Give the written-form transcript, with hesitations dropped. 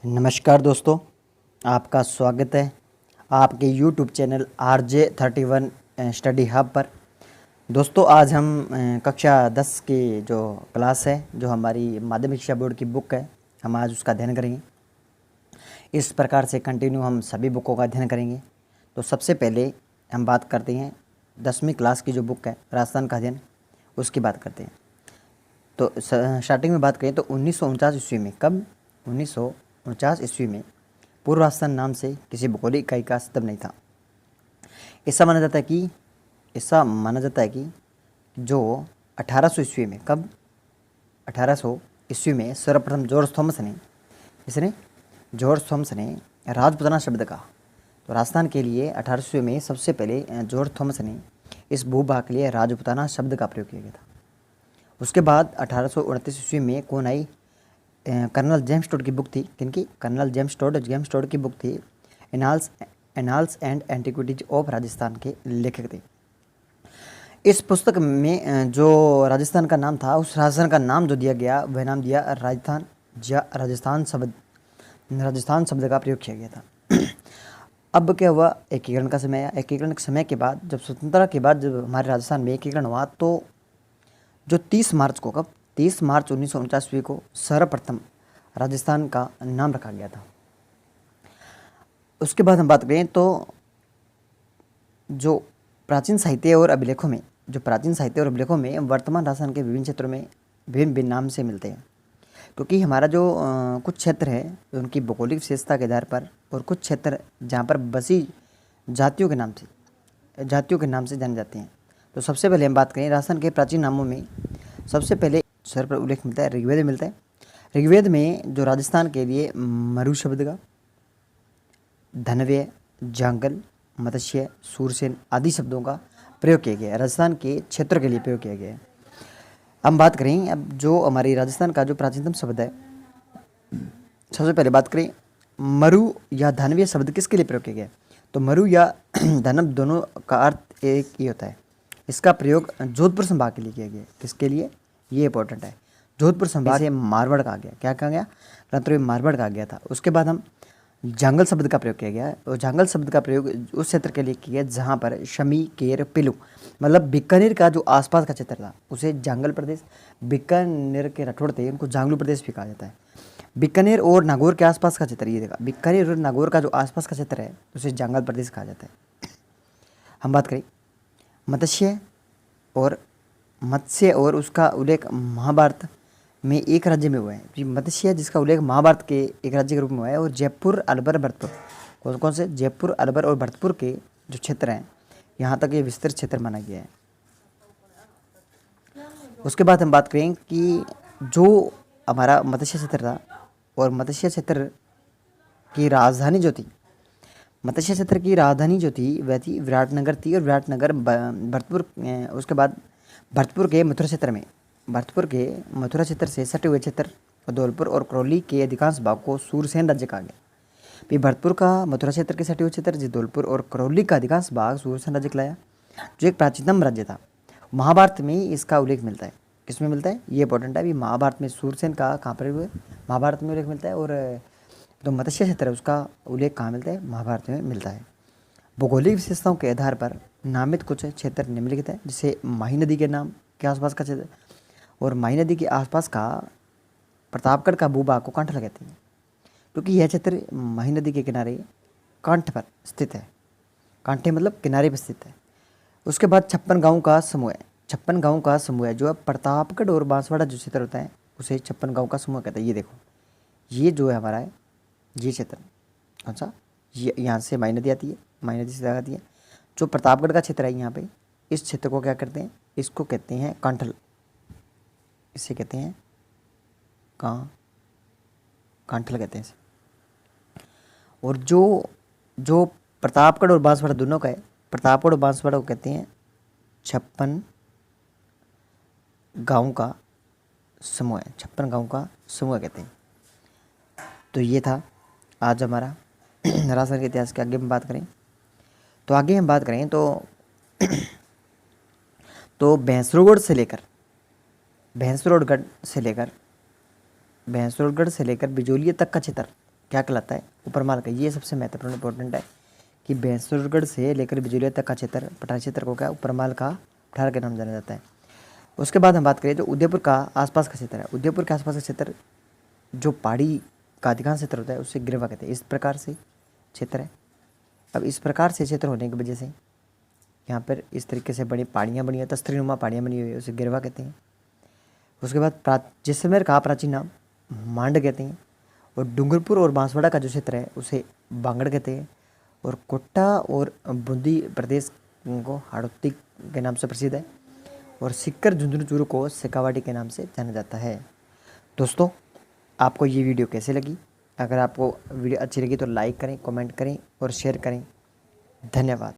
नमस्कार दोस्तों, आपका स्वागत है आपके YouTube channel RJ31 study hub पर। दोस्तों आज हम कक्षा 10 की जो क्लास है, जो हमारी माध्यमिक शिक्षा बोर्ड की बुक है, हम आज उसका अध्ययन करेंगे। इस प्रकार से कंटिन्यू हम सभी बुकों का अध्ययन करेंगे। तो सबसे पहले हम बात करते हैं 10वीं क्लास की जो बुक है राजस्थान का अध्ययन, उसकी बात करते हैं। तो स्टार्टिंग में बात करें तो 1949 ईस्वी में, कब 1949 ईस्वी में पूर्व राजस्थान नाम से किसी भौगोलिक इकाई का अस्तित्व नहीं था। ऐसा माना जाता है कि जो 1800 ईस्वी में, कब 1800 ईस्वी में सर्वप्रथम जॉर्ज थॉमस ने राजपुताना शब्द का, तो राजस्थान के लिए 1800 में सबसे पहले जॉर्ज थॉमस ने इस भूभाग के लिए राजपुताना शब्द का प्रयोग किया गया था। उसके बाद 1829 ईस्वी में कौन आई? कर्नल जेम्स टोड की बुक थी। किनकी? कर्नल जेम्स टोड की बुक थी। Annals and antiquities of Rajasthan के लेखक थे। इस पुस्तक में जो राजस्थान का नाम था, उस राजस्थान का नाम जो दिया गया वह नाम दिया राजस्थान, या राजस्थान शब्द का प्रयोग किया गया था। अब क्या हुआ? एकीकरण का समय आया। एकीकरण के समय के बाद, जब स्वतंत्रता के बाद जब हमारे राजस्थान में एकीकरण हुआ, तो जो 30 मार्च को, कब 30 मार्च 1949 को सर्वप्रथम राजस्थान का नाम रखा गया था। उसके बाद हम बात करें तो जो प्राचीन साहित्य और अभिलेखों में वर्तमान राजस्थान के विभिन्न क्षेत्रों में भिन्न नाम से मिलते हैं, क्योंकि हमारा जो कुछ क्षेत्र है उनकी भौगोलिक विशेषता के आधार पर, और कुछ क्षेत्र जहाँ पर बसी जातियों के नाम से जाने जाते हैं। तो सबसे पहले हम बात करें राजस्थान के प्राचीन नामों में, सबसे पहले स्वर पर उल्लेख मिलता है, ऋग्वेद में मिलता है। ऋग्वेद में जो राजस्थान के लिए मरु शब्द का धनव्य, जांगल, मत्स्य, सूरसेन आदि शब्दों का प्रयोग किया गया है। राजस्थान के क्षेत्र के लिए प्रयोग किया गया है। हम बात करें अब जो हमारी राजस्थान का जो प्राचीनतम शब्द है, सबसे पहले बात करें मरु या धनव्य शब्द किसके लिए प्रयोग किया गया है? तो मरु या धनव दोनों का अर्थ एक ही होता है। इसका प्रयोग जोधपुर संभाग के लिए किया गया है। किसके लिए? ये इंपॉर्टेंट है। जोधपुर संभाग से मारवाड़ कहा गया। क्या कहा गया? मारवाड़ कहा गया था। उसके बाद हम जांगल शब्द का प्रयोग किया गया है, और जांगल शब्द का प्रयोग उस क्षेत्र के लिए किया गया जहाँ पर शमी, केर, पिलू, मतलब बीकानेर का जो आसपास का क्षेत्र था उसे जांगल प्रदेश, बीकानेर के राठौड़ थे उनको जांगलू प्रदेश भी कहा जाता है। बीकानेर और नागौर के आसपास का क्षेत्र, ये देखा, बीकानेर और नागौर का जो आसपास का क्षेत्र है उसे जांगल प्रदेश कहा जाता है। हम बात करें मत्स्य और उसका उल्लेख महाभारत में एक राज्य में हुआ है। मत्स्य जिसका उल्लेख महाभारत के एक राज्य के रूप में हुआ है, और जयपुर, अलवर, भरतपुर, कौन से? जयपुर, अलवर और भरतपुर के जो क्षेत्र हैं, यहाँ तक ये विस्तृत क्षेत्र माना गया है। उसके बाद हम बात करें कि जो हमारा मत्स्य क्षेत्र था, और मत्स्य क्षेत्र की राजधानी जो थी वह थी विराटनगर थी, और विराटनगर भरतपुर, उसके बाद भरतपुर के मथुरा क्षेत्र से सटे हुए क्षेत्र धौलपुर और करौली के अधिकांश भाग को सूरसेन राज्य कहा गया। फिर भरतपुर का मथुरा क्षेत्र के सटे हुए क्षेत्र धौलपुर और करौली का अधिकांश भाग सूरसेन राज्य कहलाया, जो एक प्राचीनतम राज्य था। महाभारत में इसका उल्लेख मिलता है। किसमें मिलता है? ये इंपॉर्टेंट है। अभी महाभारत में सूरसेन का कहाँ पर हुए? महाभारत में उल्लेख मिलता है। और जो मत्स्य क्षेत्र है उसका उल्लेख कहाँ मिलता है? महाभारत में मिलता है। भौगोलिक विशेषताओं के आधार पर नामित कुछ क्षेत्र निम्नलिखित है, जैसे माही नदी के नाम के आसपास का क्षेत्र, और माही नदी के आसपास का प्रतापगढ़ का भूभाग को कांठला कहते हैं, क्योंकि यह क्षेत्र माही नदी के किनारे कांठ पर स्थित है। कांठे मतलब किनारे पर स्थित है। उसके बाद 56 गाँव का समूह है जो प्रतापगढ़ और बांसवाड़ा जो क्षेत्र होता है उसे 56 गाँव का समूह कहता है। ये देखो, ये जो है हमारा है ये क्षेत्र, अच्छा, ये यहाँ से माही नदी आती है, माही नदी से आती है। जो प्रतापगढ़ का क्षेत्र है यहाँ पे, इस क्षेत्र को क्या करते हैं? इसको कहते हैं कांठल, इसे कहते हैं कांठल कहते हैं इसे। और जो प्रतापगढ़ और बांसवाड़ा दोनों का है, प्रतापगढ़ और बांसवाड़ा को कहते हैं 56 गाँव का समूह है, 56 गाँव का समूह कहते हैं। तो ये था आज हमारा राजस्थान के इतिहास के। आगे हम बात करें तो भैंसरोगढ़ से लेकर बिजोलिया तक का क्षेत्र, क्या कहलाता है? उपरमाल का। ये सबसे महत्वपूर्ण इंपॉर्टेंट है कि भैंसुरगढ़ से लेकर बिजोलिया तक का क्षेत्र, पठार क्षेत्र को क्या उपरमाल का पठार के नाम जाना जाता है। उसके बाद हम बात करें जो उदयपुर का आसपास का क्षेत्र है। उदयपुर के आसपास का क्षेत्र जो पहाड़ी का अधिकांश क्षेत्र होता है उसे गिरवा कहते हैं। इस प्रकार से क्षेत्र है। अब इस प्रकार से क्षेत्र होने की वजह से यहाँ पर इस तरीके से बड़ी पहाड़ियाँ बनी है, तस्तरीनुमा पहाड़ियाँ बनी हुई है, उसे गिरवा कहते हैं। उसके बाद जैसलमेर का प्राचीन नाम मांड कहते हैं। और डूंगरपुर और बांसवाड़ा का जो क्षेत्र है उसे बांगड़ कहते हैं। और कोट्टा और बूंदी प्रदेश को हाड़ौती के नाम से प्रसिद्ध है। और सिक्कर झुंझुनू चूरू को शेखावाटी के नाम से जाना जाता है। दोस्तों, आपको ये वीडियो कैसे लगी? अगर आपको वीडियो अच्छी लगी तो लाइक करें, कमेंट करें और शेयर करें। धन्यवाद।